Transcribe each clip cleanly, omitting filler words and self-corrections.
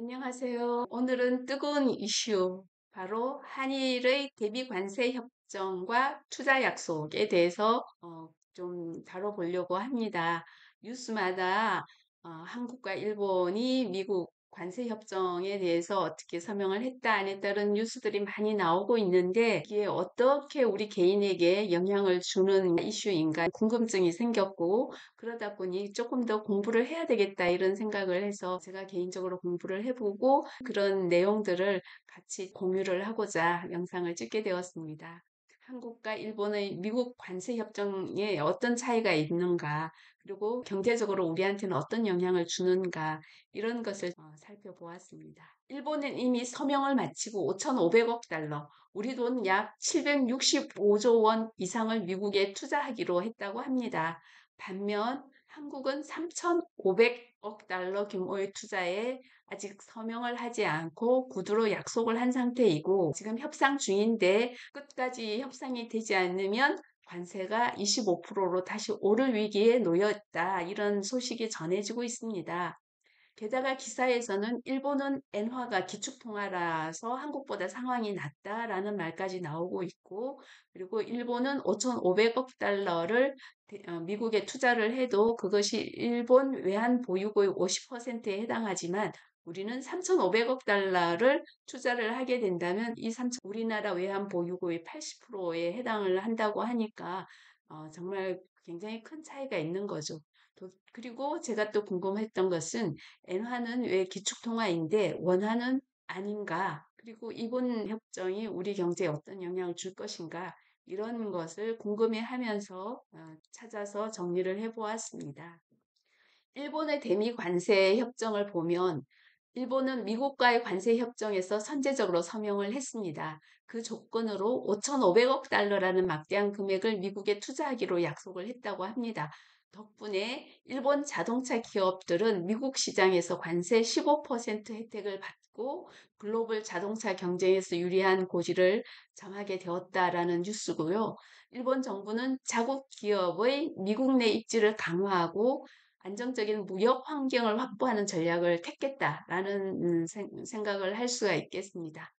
안녕하세요. 오늘은 뜨거운 이슈, 바로 한일의 대미 관세 협정과 투자 약속에 대해서 좀 다뤄보려고 합니다. 뉴스마다 한국과 일본이 미국 관세 협정에 대해서 어떻게 서명을 했다 안 했다는 뉴스들이 많이 나오고 있는데 이게 어떻게 우리 개인에게 영향을 주는 이슈인가 궁금증이 생겼고, 그러다 보니 조금 더 공부를 해야 되겠다 이런 생각을 해서 제가 개인적으로 공부를 해보고 그런 내용들을 같이 공유를 하고자 영상을 찍게 되었습니다. 한국과 일본의 미국 관세 협정에 어떤 차이가 있는가, 그리고 경제적으로 우리한테는 어떤 영향을 주는가, 이런 것을 살펴보았습니다. 일본은 이미 서명을 마치고 5,500억 달러, 우리 돈 약 765조 원 이상을 미국에 투자하기로 했다고 합니다. 반면 한국은 3,500억 달러 규모의 투자에 아직 서명을 하지 않고 구두로 약속을 한 상태이고, 지금 협상 중인데 끝까지 협상이 되지 않으면 관세가 25%로 다시 오를 위기에 놓여 있다, 이런 소식이 전해지고 있습니다. 게다가 기사에서는 일본은 엔화가 기축통화라서 한국보다 상황이 낫다라는 말까지 나오고 있고, 그리고 일본은 5,500억 달러를 미국에 투자를 해도 그것이 일본 외환 보유고의 50%에 해당하지만, 우리는 3,500억 달러를 투자를 하게 된다면 우리나라 외환 보유고의 80%에 해당을 한다고 하니까 정말 굉장히 큰 차이가 있는 거죠. 그리고 제가 또 궁금했던 것은 엔화는 왜 기축통화인데 원화는 아닌가? 그리고 이번 협정이 우리 경제에 어떤 영향을 줄 것인가? 이런 것을 궁금해하면서 찾아서 정리를 해보았습니다. 일본의 대미 관세 협정을 보면 일본은 미국과의 관세 협정에서 선제적으로 서명을 했습니다. 그 조건으로 5,500억 달러라는 막대한 금액을 미국에 투자하기로 약속을 했다고 합니다. 덕분에 일본 자동차 기업들은 미국 시장에서 관세 15% 혜택을 받고 글로벌 자동차 경쟁에서 유리한 고지를 점하게 되었다라는 뉴스고요. 일본 정부는 자국 기업의 미국 내 입지를 강화하고 안정적인 무역 환경을 확보하는 전략을 택했다라는 생각을 할 수가 있겠습니다.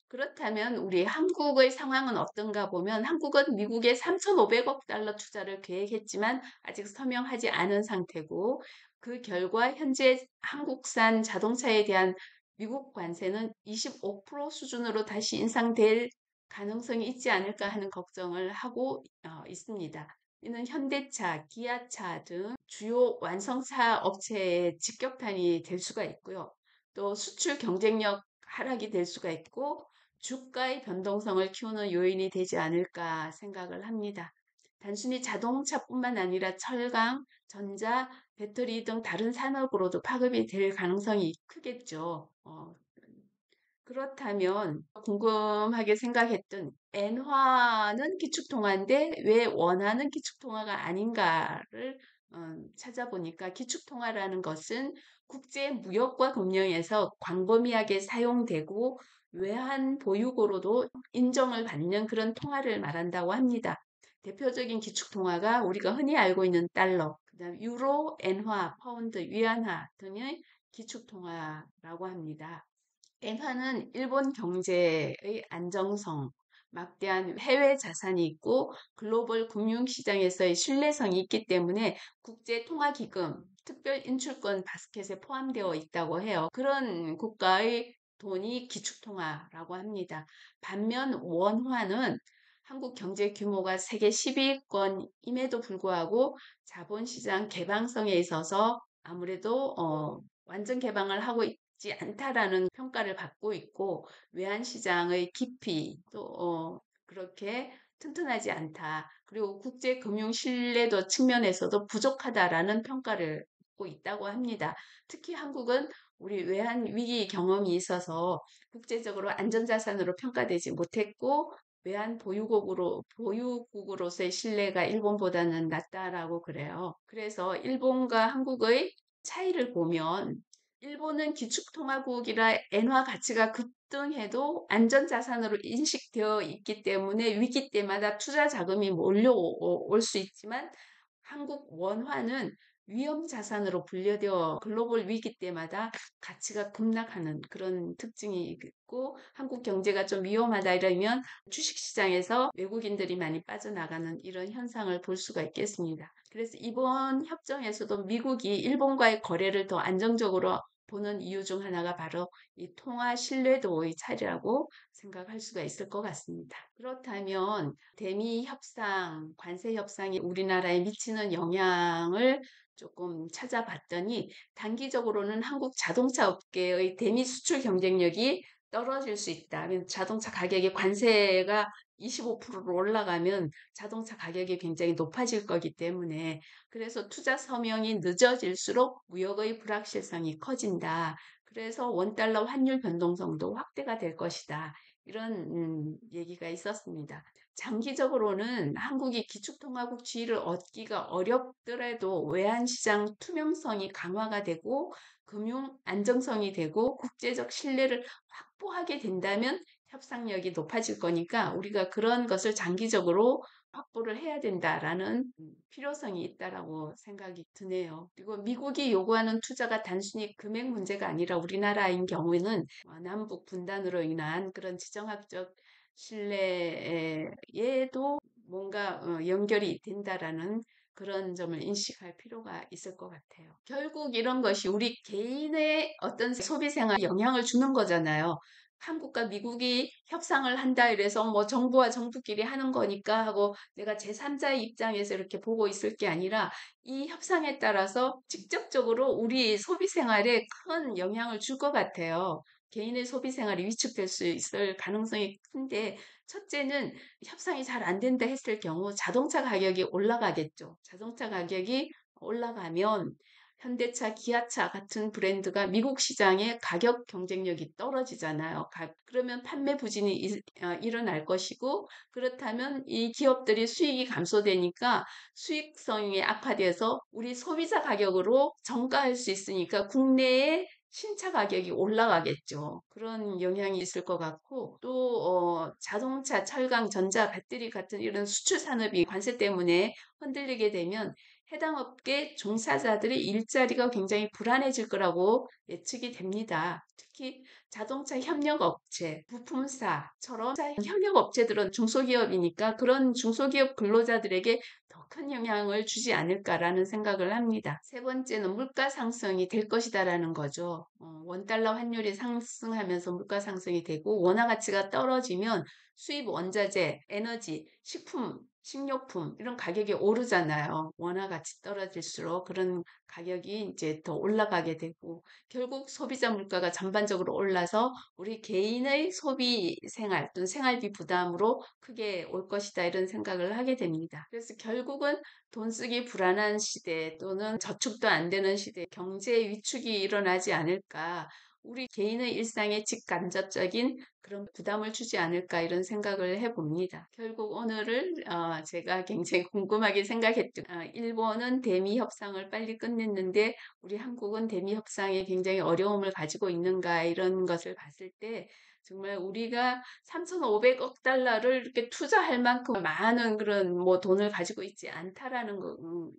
그렇다면 우리 한국의 상황은 어떤가 보면, 한국은 미국에 3,500억 달러 투자를 계획했지만 아직 서명하지 않은 상태고, 그 결과 현재 한국산 자동차에 대한 미국 관세는 25% 수준으로 다시 인상될 가능성이 있지 않을까 하는 걱정을 하고 있습니다. 이는 현대차, 기아차 등 주요 완성차 업체의 직격탄이 될 수가 있고요. 또 수출 경쟁력 하락이 될 수가 있고, 주가의 변동성을 키우는 요인이 되지 않을까 생각을 합니다. 단순히 자동차뿐만 아니라 철강, 전자, 배터리 등 다른 산업으로도 파급이 될 가능성이 크겠죠. 그렇다면 궁금하게 생각했던 엔화는 기축통화인데 왜 원화는 기축통화가 아닌가를 찾아보니까, 기축통화라는 것은 국제 무역과 금융에서 광범위하게 사용되고 외환 보유고로도 인정을 받는 그런 통화를 말한다고 합니다. 대표적인 기축통화가 우리가 흔히 알고 있는 달러, 그다음 유로, 엔화, 파운드, 위안화 등의 기축통화라고 합니다. 엔화는 일본 경제의 안정성, 막대한 해외 자산이 있고 글로벌 금융시장에서의 신뢰성이 있기 때문에 국제통화기금, 특별인출권 바스켓에 포함되어 있다고 해요. 그런 국가의 돈이 기축통화라고 합니다. 반면 원화는 한국 경제 규모가 세계 10위권임에도 불구하고 자본시장 개방성에 있어서 아무래도 완전 개방을 하고 있지 않다라는 평가를 받고 있고, 외환시장의 깊이 또 그렇게 튼튼하지 않다. 그리고 국제금융 신뢰도 측면에서도 부족하다라는 평가를 받고 있다고 합니다. 특히 한국은 우리 외환 위기 경험이 있어서 국제적으로 안전자산으로 평가되지 못했고, 외환 보유국으로서의 신뢰가 일본보다는 낮다라고 그래요. 그래서 일본과 한국의 차이를 보면, 일본은 기축통화국이라 엔화 가치가 급등해도 안전자산으로 인식되어 있기 때문에 위기 때마다 투자 자금이 몰려올 수 있지만, 한국 원화는 위험 자산으로 분류되어 글로벌 위기 때마다 가치가 급락하는 그런 특징이 있고 한국 경제가 좀 위험하다 이러면 주식시장에서 외국인들이 많이 빠져나가는 이런 현상을 볼 수가 있겠습니다. 그래서 이번 협정에서도 미국이 일본과의 거래를 더 안정적으로 보는 이유 중 하나가 바로 이 통화 신뢰도의 차이라고 생각할 수가 있을 것 같습니다. 그렇다면 대미 협상, 관세 협상이 우리나라에 미치는 영향을 조금 찾아봤더니 단기적으로는 한국 자동차 업계의 대미 수출 경쟁력이 떨어질 수 있다. 자동차 가격의 관세가 25%로 올라가면 자동차 가격이 굉장히 높아질 거기 때문에 그래서 투자 서명이 늦어질수록 무역의 불확실성이 커진다. 그래서 원달러 환율 변동성도 확대가 될 것이다. 이런 얘기가 있었습니다. 장기적으로는 한국이 기축통화국 지위를 얻기가 어렵더라도 외환시장 투명성이 강화가 되고 금융 안정성이 되고 국제적 신뢰를 확보하게 된다면 협상력이 높아질 거니까 우리가 그런 것을 장기적으로 확보를 해야 된다라는 필요성이 있다라고 생각이 드네요. 그리고 미국이 요구하는 투자가 단순히 금액 문제가 아니라 우리나라인 경우에는 남북 분단으로 인한 그런 지정학적 신뢰에도 뭔가 연결이 된다라는 그런 점을 인식할 필요가 있을 것 같아요. 결국 이런 것이 우리 개인의 어떤 소비 생활에 영향을 주는 거잖아요. 한국과 미국이 협상을 한다 이래서 뭐 정부와 정부끼리 하는 거니까 하고 내가 제3자의 입장에서 이렇게 보고 있을 게 아니라 이 협상에 따라서 직접적으로 우리 소비 생활에 큰 영향을 줄 것 같아요. 개인의 소비 생활이 위축될 수 있을 가능성이 큰데 첫째는 협상이 잘 안 된다 했을 경우 자동차 가격이 올라가겠죠. 자동차 가격이 올라가면 현대차, 기아차 같은 브랜드가 미국 시장의 가격 경쟁력이 떨어지잖아요. 그러면 판매 부진이 일어날 것이고 그렇다면 이 기업들이 수익이 감소되니까 수익성이 악화돼서 우리 소비자 가격으로 정가할 수 있으니까 국내에 신차 가격이 올라가겠죠. 그런 영향이 있을 것 같고 또 자동차, 철강, 전자, 배터리 같은 이런 수출 산업이 관세 때문에 흔들리게 되면 해당 업계 종사자들의 일자리가 굉장히 불안해질 거라고 예측이 됩니다. 특히 자동차 협력업체, 부품사처럼 협력업체들은 중소기업이니까 그런 중소기업 근로자들에게 더 큰 영향을 주지 않을까라는 생각을 합니다. 세 번째는 물가 상승이 될 것이다라는 거죠. 원달러 환율이 상승하면서 물가 상승이 되고 원화 가치가 떨어지면 수입 원자재, 에너지, 식품, 식료품 이런 가격이 오르잖아요. 원화 가치 떨어질수록 그런 가격이 이제 더 올라가게 되고 결국 소비자 물가가 전반적으로 올라서 우리 개인의 소비 생활 또는 생활비 부담으로 크게 올 것이다 이런 생각을 하게 됩니다. 그래서 결국은 돈 쓰기 불안한 시대 또는 저축도 안 되는 시대 경제 위축이 일어나지 않을까 우리 개인의 일상에 직간접적인 그런 부담을 주지 않을까 이런 생각을 해봅니다. 결국 오늘을 제가 굉장히 궁금하게 생각했죠. 일본은 대미 협상을 빨리 끝냈는데 우리 한국은 대미 협상에 굉장히 어려움을 가지고 있는가 이런 것을 봤을 때 정말 우리가 3,500억 달러를 이렇게 투자할 만큼 많은 그런 뭐 돈을 가지고 있지 않다라는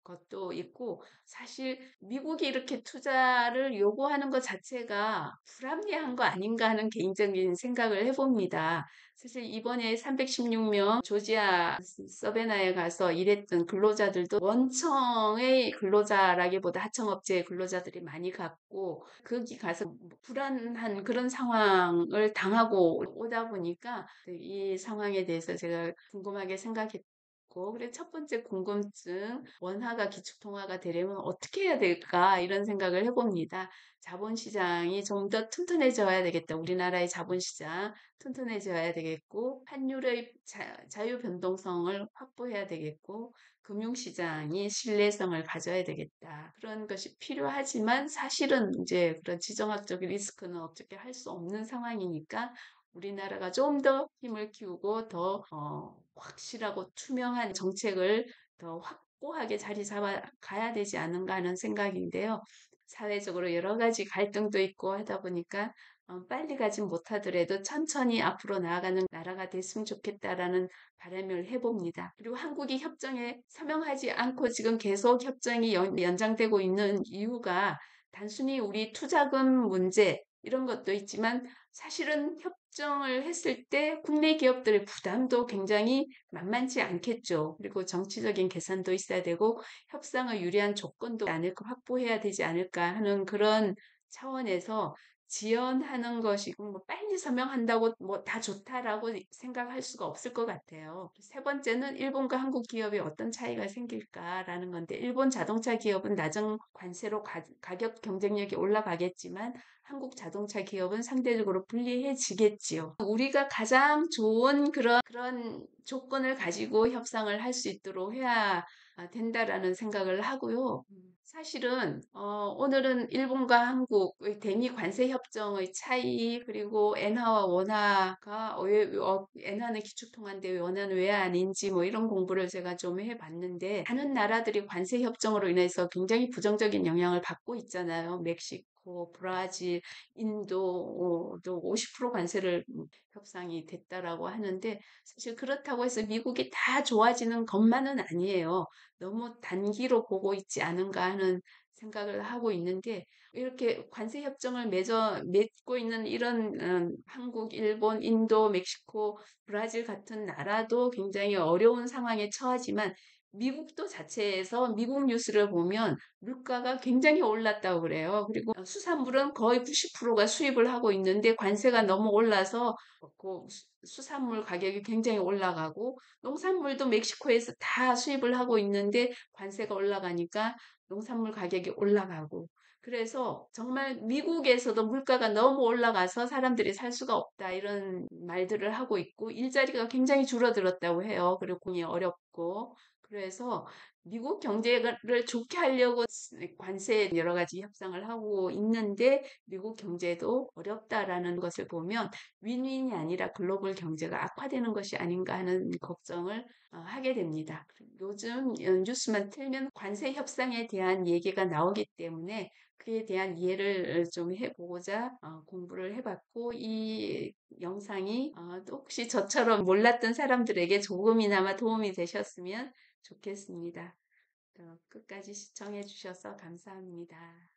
것도 있고 사실 미국이 이렇게 투자를 요구하는 것 자체가 불합리한 거 아닌가 하는 개인적인 생각을 해봅니다. 사실 이번에 316명 조지아 서베나에 가서 일했던 근로자들도 원청의 근로자라기보다 하청업체의 근로자들이 많이 갔고 거기 가서 불안한 그런 상황을 당하고 오다 보니까 이 상황에 대해서 제가 궁금하게 생각했고 그래 첫 번째 궁금증 원화가 기축통화가 되려면 어떻게 해야 될까 이런 생각을 해봅니다. 자본시장이 좀 더 튼튼해져야 되겠다. 우리나라의 자본시장 튼튼해져야 되겠고 환율의 자유 변동성을 확보해야 되겠고 금융시장이 신뢰성을 가져야 되겠다. 그런 것이 필요하지만 사실은 이제 그런 지정학적 리스크는 어떻게 할 수 없는 상황이니까 우리나라가 좀 더 힘을 키우고 더 확실하고 투명한 정책을 더 확고하게 자리 잡아 가야 되지 않는가 하는 생각인데요. 사회적으로 여러 가지 갈등도 있고 하다 보니까 빨리 가진 못하더라도 천천히 앞으로 나아가는 나라가 됐으면 좋겠다라는 바람을 해봅니다. 그리고 한국이 협정에 서명하지 않고 지금 계속 협정이 연장되고 있는 이유가 단순히 우리 투자금 문제 이런 것도 있지만 사실은 협정을 했을 때 국내 기업들의 부담도 굉장히 만만치 않겠죠. 그리고 정치적인 계산도 있어야 되고 협상의 유리한 조건도 않을까 확보해야 되지 않을까 하는 그런 차원에서 지연하는 것이고 뭐 빨리 서명한다고 뭐 다 좋다라고 생각할 수가 없을 것 같아요. 세 번째는 일본과 한국 기업이 어떤 차이가 생길까라는 건데 일본 자동차 기업은 낮은 관세로 가격 경쟁력이 올라가겠지만 한국 자동차 기업은 상대적으로 불리해지겠지요. 우리가 가장 좋은 그런 조건을 가지고 협상을 할 수 있도록 해야 된다라는 생각을 하고요. 사실은 오늘은 일본과 한국의 대미 관세 협정의 차이 그리고 엔화와 원화가 엔화는 기축통화인데 원화는 왜 아닌지 뭐 이런 공부를 제가 좀 해봤는데 다른 나라들이 관세 협정으로 인해서 굉장히 부정적인 영향을 받고 있잖아요. 멕시코, 브라질, 인도도 50% 관세를 협상이 됐다라고 하는데 사실 그렇다고 해서 미국이 다 좋아지는 것만은 아니에요. 너무 단기로 보고 있지 않은가 하는 생각을 하고 있는데 이렇게 관세 협정을 맺고 있는 이런 한국, 일본, 인도, 멕시코, 브라질 같은 나라도 굉장히 어려운 상황에 처하지만 미국도 자체에서 미국 뉴스를 보면 물가가 굉장히 올랐다고 그래요. 그리고 수산물은 거의 90%가 수입을 하고 있는데 관세가 너무 올라서 그 수산물 가격이 굉장히 올라가고 농산물도 멕시코에서 다 수입을 하고 있는데 관세가 올라가니까 농산물 가격이 올라가고 그래서 정말 미국에서도 물가가 너무 올라가서 사람들이 살 수가 없다 이런 말들을 하고 있고 일자리가 굉장히 줄어들었다고 해요. 그리고 공이 어렵고 그래서 미국 경제를 좋게 하려고 관세 여러 가지 협상을 하고 있는데 미국 경제도 어렵다라는 것을 보면 윈윈이 아니라 글로벌 경제가 악화되는 것이 아닌가 하는 걱정을 하게 됩니다. 요즘 뉴스만 틀면 관세 협상에 대한 얘기가 나오기 때문에 그에 대한 이해를 좀 해보고자 공부를 해봤고 이 영상이 또 혹시 저처럼 몰랐던 사람들에게 조금이나마 도움이 되셨으면 좋겠습니다. 끝까지 시청해 주셔서 감사합니다.